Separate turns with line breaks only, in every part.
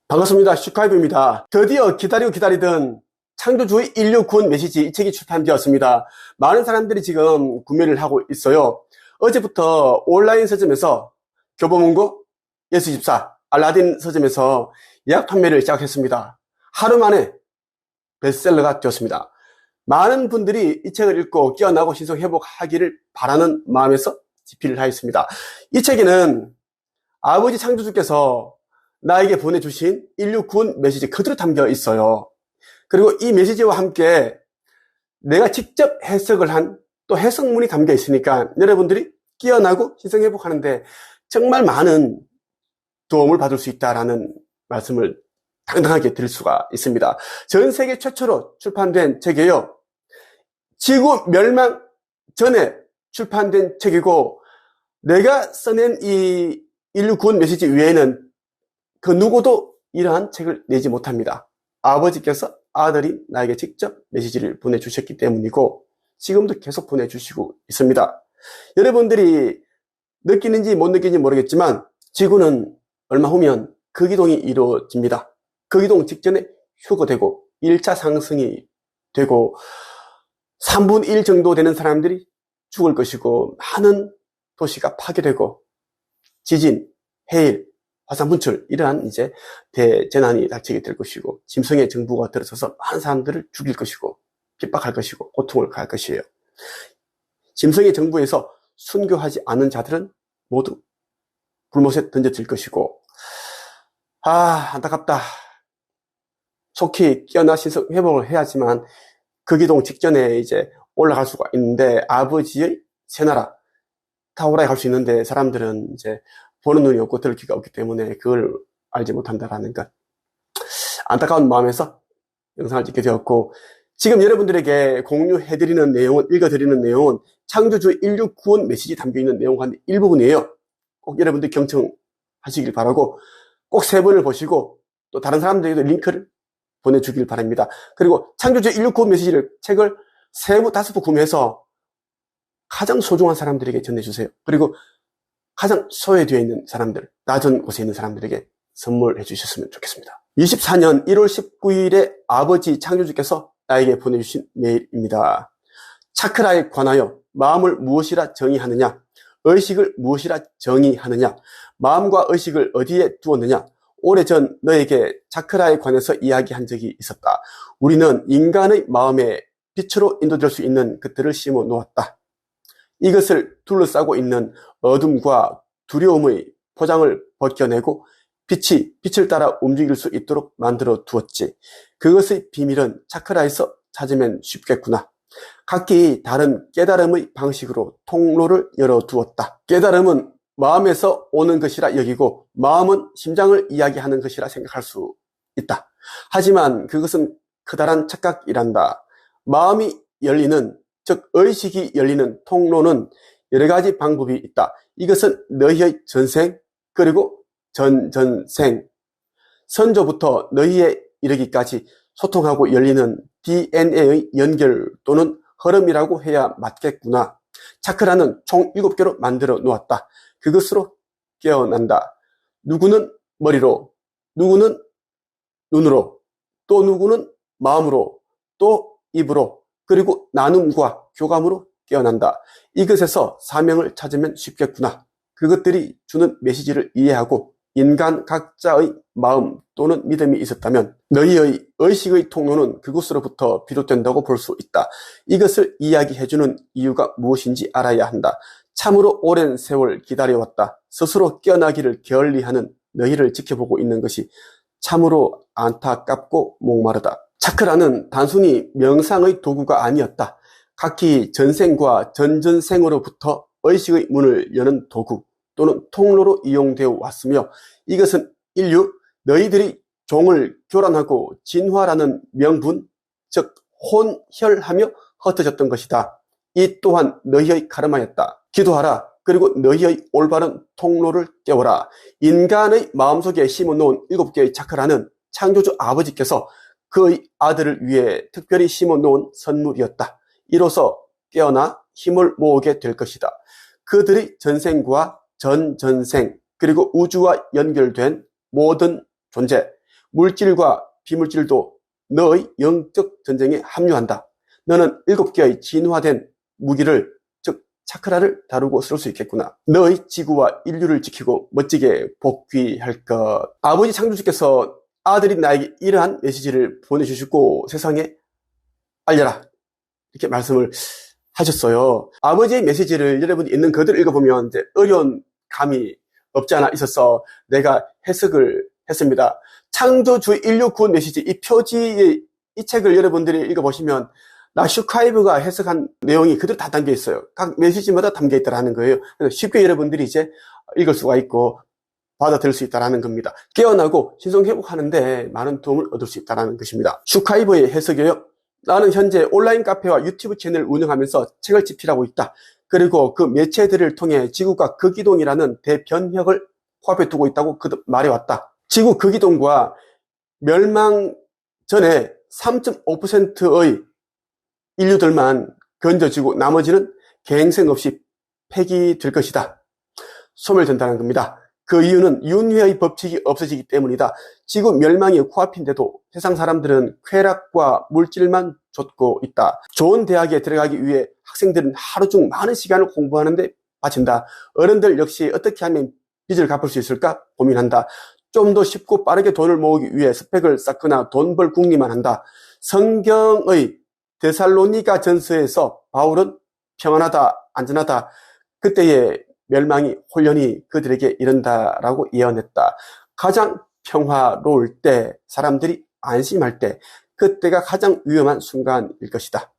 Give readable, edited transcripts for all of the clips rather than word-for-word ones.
반갑습니다. 슈카이브입니다. 드디어 기다리던 창조주의 인류 구원 메시지 이 책이 출판되었습니다. 많은 사람들이 지금 구매를 하고 있어요. 어제부터 온라인 서점에서 교보문고, 예스24, 알라딘 서점에서 예약 판매를 시작했습니다. 하루 만에 베스트셀러가 되었습니다. 많은 분들이 이 책을 읽고 깨어나고 신속 회복하기를 바라는 마음에서 집필을 하였습니다. 이 책에는 아버지 창조주께서 나에게 보내주신 인류 구원 메시지 그대로 담겨 있어요. 그리고 이 메시지와 함께 내가 직접 해석을 한 또 해석문이 담겨 있으니까 여러분들이 깨어나고 신성회복하는데 정말 많은 도움을 받을 수 있다라는 말씀을 당당하게 드릴 수가 있습니다. 전 세계 최초로 출판된 책이에요. 지구 멸망 전에 출판된 책이고, 내가 써낸 이 인류 구원 메시지 외에는 그 누구도 이러한 책을 내지 못합니다. 아버지께서 아들이 나에게 직접 메시지를 보내주셨기 때문이고, 지금도 계속 보내주시고 있습니다. 여러분들이 느끼는지 못 느끼는지 모르겠지만 지구는 얼마 후면 극이동이 이루어집니다. 극이동 직전에 휴거되고 1차 상승이 되고 3분의 1 정도 되는 사람들이 죽을 것이고, 많은 도시가 파괴되고 지진, 해일, 화산 분출, 이러한 이제 대재난이 닥치게 될 것이고, 짐승의 정부가 들어서서 많은 사람들을 죽일 것이고 핍박할 것이고 고통을 가할 것이에요. 짐승의 정부에서 순교하지 않은 자들은 모두 불못에 던져질 것이고, 안타깝다. 속히 깨어나 신성 회복을 해야지만 극이동 직전에 이제 올라갈 수가 있는데, 아버지의 새나라 타오라에 갈 수 있는데 사람들은 이제 보는 눈이 없고 들을 귀가 없기 때문에 그걸 알지 못한다라는 것, 안타까운 마음에서 영상을 찍게 되었고, 지금 여러분들에게 공유해드리는 내용은, 읽어드리는 내용은 창조주 인류 구원 메시지 담겨있는 내용 한 일부분이에요. 꼭 여러분들 경청하시길 바라고, 꼭 세 번을 보시고 또 다른 사람들에게도 링크를 보내주길 바랍니다. 그리고 창조주 인류 구원 메시지를, 책을 3부, 5부 구매해서 가장 소중한 사람들에게 전해주세요. 그리고 가장 소외되어 있는 사람들, 낮은 곳에 있는 사람들에게 선물해 주셨으면 좋겠습니다. 24년 1월 19일에 아버지 창조주께서 나에게 보내주신 메일입니다. 차크라에 관하여 마음을 무엇이라 정의하느냐, 의식을 무엇이라 정의하느냐, 마음과 의식을 어디에 두었느냐. 오래전 너에게 차크라에 관해서 이야기한 적이 있었다. 우리는 인간의 마음에 빛으로 인도될 수 있는 것들을 심어 놓았다. 이것을 둘러싸고 있는 어둠과 두려움의 포장을 벗겨내고 빛을 따라 움직일 수 있도록 만들어 두었지. 그것의 비밀은 차크라에서 찾으면 쉽겠구나. 각기 다른 깨달음의 방식으로 통로를 열어두었다. 깨달음은 마음에서 오는 것이라 여기고, 마음은 심장을 이야기하는 것이라 생각할 수 있다. 하지만 그것은 커다란 착각이란다. 마음이 열리는, 즉 의식이 열리는 통로는 여러 가지 방법이 있다. 이것은 너희의 전생, 그리고 전전생, 선조부터 너희에 이르기까지 소통하고 열리는 DNA의 연결 또는 흐름이라고 해야 맞겠구나. 차크라는 총 7개로 만들어 놓았다. 그것으로 깨어난다. 누구는 머리로, 누구는 눈으로, 또 누구는 마음으로, 또 입으로, 그리고 나눔과 교감으로 깨어난다. 이것에서 사명을 찾으면 쉽겠구나. 그것들이 주는 메시지를 이해하고 인간 각자의 마음 또는 믿음이 있었다면 너희의 의식의 통로는 그곳으로부터 비롯된다고 볼 수 있다. 이것을 이야기해주는 이유가 무엇인지 알아야 한다. 참으로 오랜 세월 기다려왔다. 스스로 깨어나기를 게을리하는 너희를 지켜보고 있는 것이 참으로 안타깝고 목마르다. 차크라는 단순히 명상의 도구가 아니었다. 각기 전생과 전전생으로부터 의식의 문을 여는 도구 또는 통로로 이용되어 왔으며, 이것은 인류, 너희들이 종을 교란하고 진화라는 명분, 즉 혼혈하며 흩어졌던 것이다. 이 또한 너희의 카르마였다. 기도하라. 그리고 너희의 올바른 통로를 깨워라. 인간의 마음속에 심어놓은 7개의 차크라는 창조주 아버지께서 그의 아들을 위해 특별히 심어놓은 선물이었다. 이로써 깨어나 힘을 모으게 될 것이다. 그들의 전생과 전전생, 그리고 우주와 연결된 모든 존재, 물질과 비물질도 너의 영적 전쟁에 합류한다. 너는 7개의 진화된 무기를, 즉 차크라를 다루고 쓸 수 있겠구나. 너의 지구와 인류를 지키고 멋지게 복귀할 것. 아버지 창조주께서 아들인 나에게 이러한 메시지를 보내주시고 세상에 알려라, 이렇게 말씀을 하셨어요. 아버지의 메시지를 여러분이 있는 그대로 읽어보면 이제 어려운 감이 없지 않아 있어서 내가 해석을 했습니다. 창조주 인류 구원 메시지, 이 표지의 이 책을 여러분들이 읽어보시면 슈카이브가 해석한 내용이 그대로 다 담겨 있어요. 각 메시지마다 담겨 있다라는 거예요. 그래서 쉽게 여러분들이 이제 읽을 수가 있고 받아들일 수 있다는 겁니다. 깨어나고 신성회복하는데 많은 도움을 얻을 수 있다는 것입니다. 슈카이브의 해석이에요. 나는 현재 온라인 카페와 유튜브 채널을 운영하면서 책을 집필하고 있다. 그리고 그 매체들을 통해 지구가 극이동이라는 대변혁을 코앞에 두고 있다고 말해왔다. 지구 극이동과 멸망 전에 3.5%의 인류들만 건져지고 나머지는 개행성 없이 폐기될 것이다. 소멸된다는 겁니다. 그 이유는 윤회의 법칙이 없어지기 때문이다. 지구 멸망이 코앞인데도 세상 사람들은 쾌락과 물질만 좇고 있다. 좋은 대학에 들어가기 위해 학생들은 하루 중 많은 시간을 공부하는데 바친다. 어른들 역시 어떻게 하면 빚을 갚을 수 있을까 고민한다. 좀 더 쉽고 빠르게 돈을 모으기 위해 스펙을 쌓거나 돈 벌 궁리만 한다. 성경의 데살로니가 전서에서 바울은 평안하다, 안전하다, 그때의 멸망이 홀연히 그들에게 이른다라고 예언했다. 가장 평화로울 때, 사람들이 안심할 때, 그때가 가장 위험한 순간일 것이다.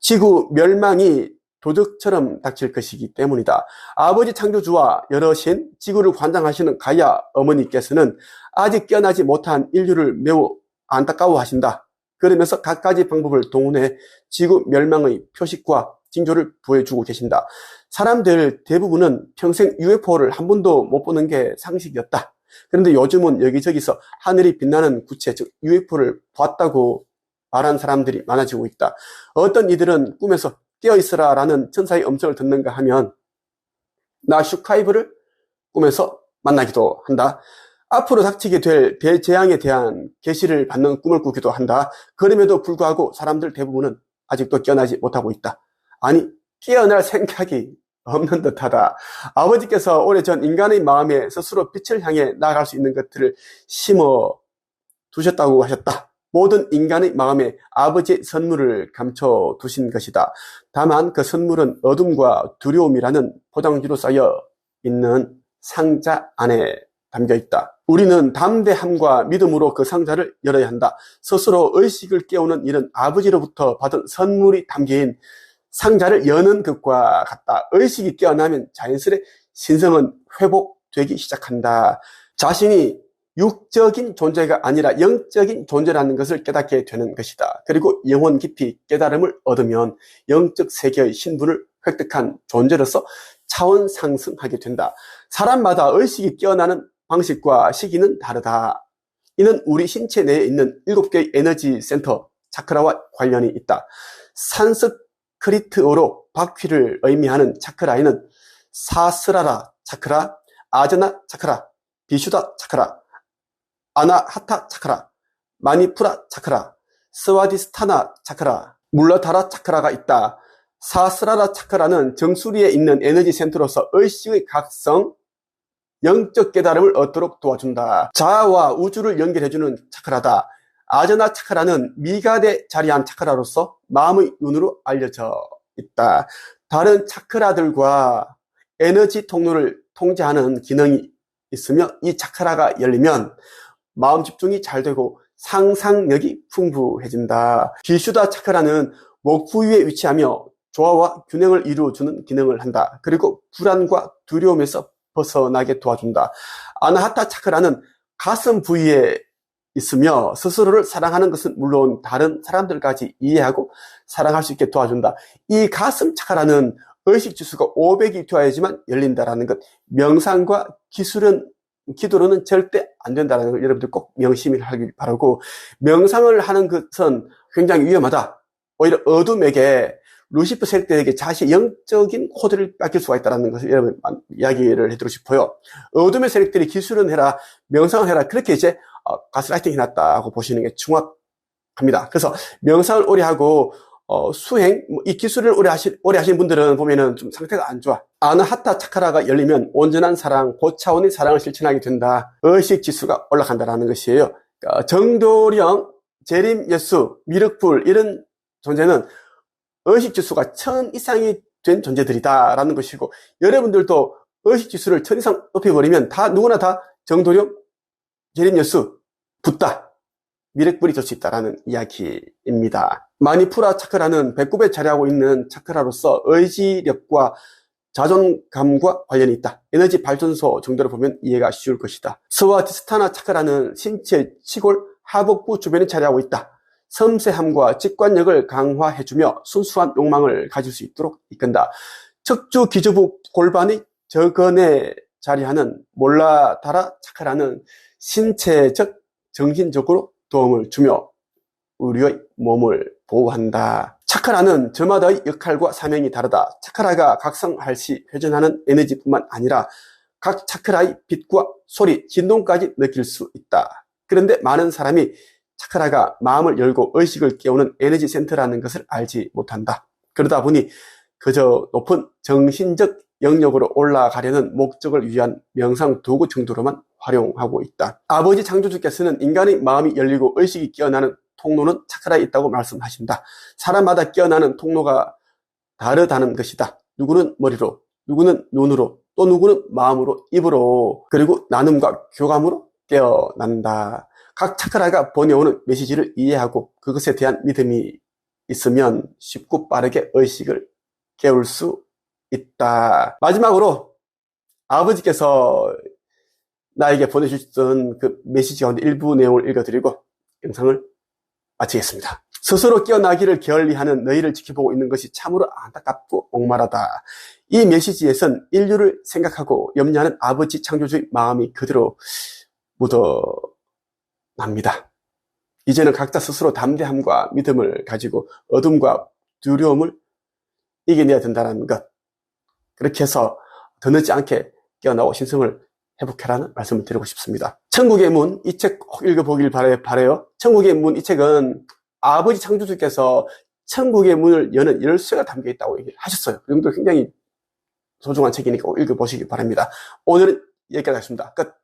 지구 멸망이 도적처럼 닥칠 것이기 때문이다. 아버지 창조주와 여러신 지구를 관장하시는 가야 어머니께서는 아직 깨어나지 못한 인류를 매우 안타까워하신다. 그러면서 갖가지 방법을 동원해 지구 멸망의 표식과 징조를 보여주고 계신다. 사람들 대부분은 평생 UFO를 한 번도 못 보는 게 상식이었다. 그런데 요즘은 여기저기서 하늘이 빛나는 구체, 즉 UFO를 봤다고 말하는 사람들이 많아지고 있다. 어떤 이들은 꿈에서 깨어있으라 라는 천사의 음성을 듣는가 하면 슈카이브를 꿈에서 만나기도 한다. 앞으로 닥치게 될 대재앙에 대한 계시를 받는 꿈을 꾸기도 한다. 그럼에도 불구하고 사람들 대부분은 아직도 깨어나지 못하고 있다. 아니, 깨어날 생각이 없는 듯하다. 아버지께서 오래전 인간의 마음에 스스로 빛을 향해 나아갈 수 있는 것들을 심어 두셨다고 하셨다. 모든 인간의 마음에 아버지의 선물을 감춰 두신 것이다. 다만 그 선물은 어둠과 두려움이라는 포장지로 쌓여 있는 상자 안에 담겨 있다. 우리는 담대함과 믿음으로 그 상자를 열어야 한다. 스스로 의식을 깨우는 일은 아버지로부터 받은 선물이 담긴 상자를 여는 것과 같다. 의식이 깨어나면 자연스레 신성은 회복되기 시작한다. 자신이 육적인 존재가 아니라 영적인 존재라는 것을 깨닫게 되는 것이다. 그리고 영혼 깊이 깨달음을 얻으면 영적 세계의 신분을 획득한 존재로서 차원 상승하게 된다. 사람마다 의식이 깨어나는 방식과 시기는 다르다. 이는 우리 신체 내에 있는 7개의 에너지 센터, 차크라와 관련이 있다. 산스크리트어로 바퀴를 의미하는 차크라에는 사스라라 차크라, 아자나 차크라, 비슈다 차크라, 아나하타 차크라, 마니푸라 차크라, 스와디스타나 차크라, 물라타라 차크라가 있다. 사스라라 차크라는 정수리에 있는 에너지 센터로서 의식의 각성, 영적 깨달음을 얻도록 도와준다. 자아와 우주를 연결해주는 차크라다. 아자나 차크라는 미각에 자리한 차크라로서 마음의 눈으로 알려져 있다. 다른 차크라들과 에너지 통로를 통제하는 기능이 있으며 이 차크라가 열리면 마음 집중이 잘 되고 상상력이 풍부해진다. 비슈다 차크라는 목 부위에 위치하며 조화와 균형을 이루어주는 기능을 한다. 그리고 불안과 두려움에서 벗어나게 도와준다. 아나하타 차크라는 가슴 부위에 있으며 스스로를 사랑하는 것은 물론 다른 사람들까지 이해하고 사랑할 수 있게 도와준다. 이 가슴 차크라는 의식 지수가 500이 되어야지만 열린다라는 것. 명상과 기도로는 절대 안 된다는 걸 여러분들 꼭 명심을 하길 바라고, 명상을 하는 것은 굉장히 위험하다. 오히려 어둠에게 루시퍼 세력들에게 자신의 영적인 코드를 뺏길 수가 있다는 것을 여러분 이야기를 해드리고 싶어요. 어둠의 세력들이 기술은 해라, 명상을 해라, 그렇게 이제 가스라이팅 해놨다고 보시는 게 정확합니다. 그래서 명상을 오래 하고 수행, 이 기술을 오래 하신 분들은 보면은 좀 상태가 안 좋아. 아나하타 차크라가 열리면 온전한 사랑, 고차원의 사랑을 실천하게 된다. 의식 지수가 올라간다라는 것이에요. 그러니까 정도령, 재림, 예수, 미륵불 이런 존재는 의식 지수가 1000 이상이 된 존재들이다라는 것이고, 여러분들도 의식 지수를 1000 이상 높여버리면 누구나 다 정도령, 재림, 예수, 붓다, 미륵불이 될 수 있다라는 이야기입니다. 마니푸라 차크라는 배꼽에 자리하고 있는 차크라로서 의지력과 자존감과 관련이 있다. 에너지 발전소 정도로 보면 이해가 쉬울 것이다. 스와티스타나 차크라는 신체 치골 하복부 주변에 자리하고 있다. 섬세함과 직관력을 강화해주며 순수한 욕망을 가질 수 있도록 이끈다. 척추 기저부 골반의 저근에 자리하는 몰라다라 차크라는 신체적, 정신적으로 도움을 주며 우리의 몸을 보호한다. 차크라는 저마다의 역할과 사명이 다르다. 차크라가 각성할 시 회전하는 에너지뿐만 아니라 각 차크라의 빛과 소리, 진동까지 느낄 수 있다. 그런데 많은 사람이 차크라가 마음을 열고 의식을 깨우는 에너지 센터라는 것을 알지 못한다. 그러다 보니 그저 높은 정신적 영역으로 올라가려는 목적을 위한 명상 도구 정도로만 활용하고 있다. 아버지 창조주께서는 인간의 마음이 열리고 의식이 깨어나는 통로는 차크라에 있다고 말씀하신다. 사람마다 깨어나는 통로가 다르다는 것이다. 누구는 머리로, 누구는 눈으로, 또 누구는 마음으로, 입으로, 그리고 나눔과 교감으로 깨어난다. 각 차크라가 보내오는 메시지를 이해하고 그것에 대한 믿음이 있으면 쉽고 빠르게 의식을 깨울 수 있다. 마지막으로 아버지께서 나에게 보내주셨던 그 메시지 가운데 일부 내용을 읽어드리고 영상을 마치겠습니다. 스스로 깨어나기를 게을리하는 너희를 지켜보고 있는 것이 참으로 안타깝고 목말하다. 이 메시지에선 인류를 생각하고 염려하는 아버지 창조주의 마음이 그대로 묻어납니다. 이제는 각자 스스로 담대함과 믿음을 가지고 어둠과 두려움을 이겨내야 된다는 것. 그렇게 해서 더 늦지 않게 깨어나고 신성을 회복해라는 말씀을 드리고 싶습니다. 천국의 문, 이 책 꼭 읽어보길 바라요. 천국의 문, 이 책은 아버지 창조주께서 천국의 문을 여는 열쇠가 담겨 있다고 얘기를 하셨어요. 그 정도 굉장히 소중한 책이니까 꼭 읽어보시기 바랍니다. 오늘은 여기까지 하겠습니다. 끝.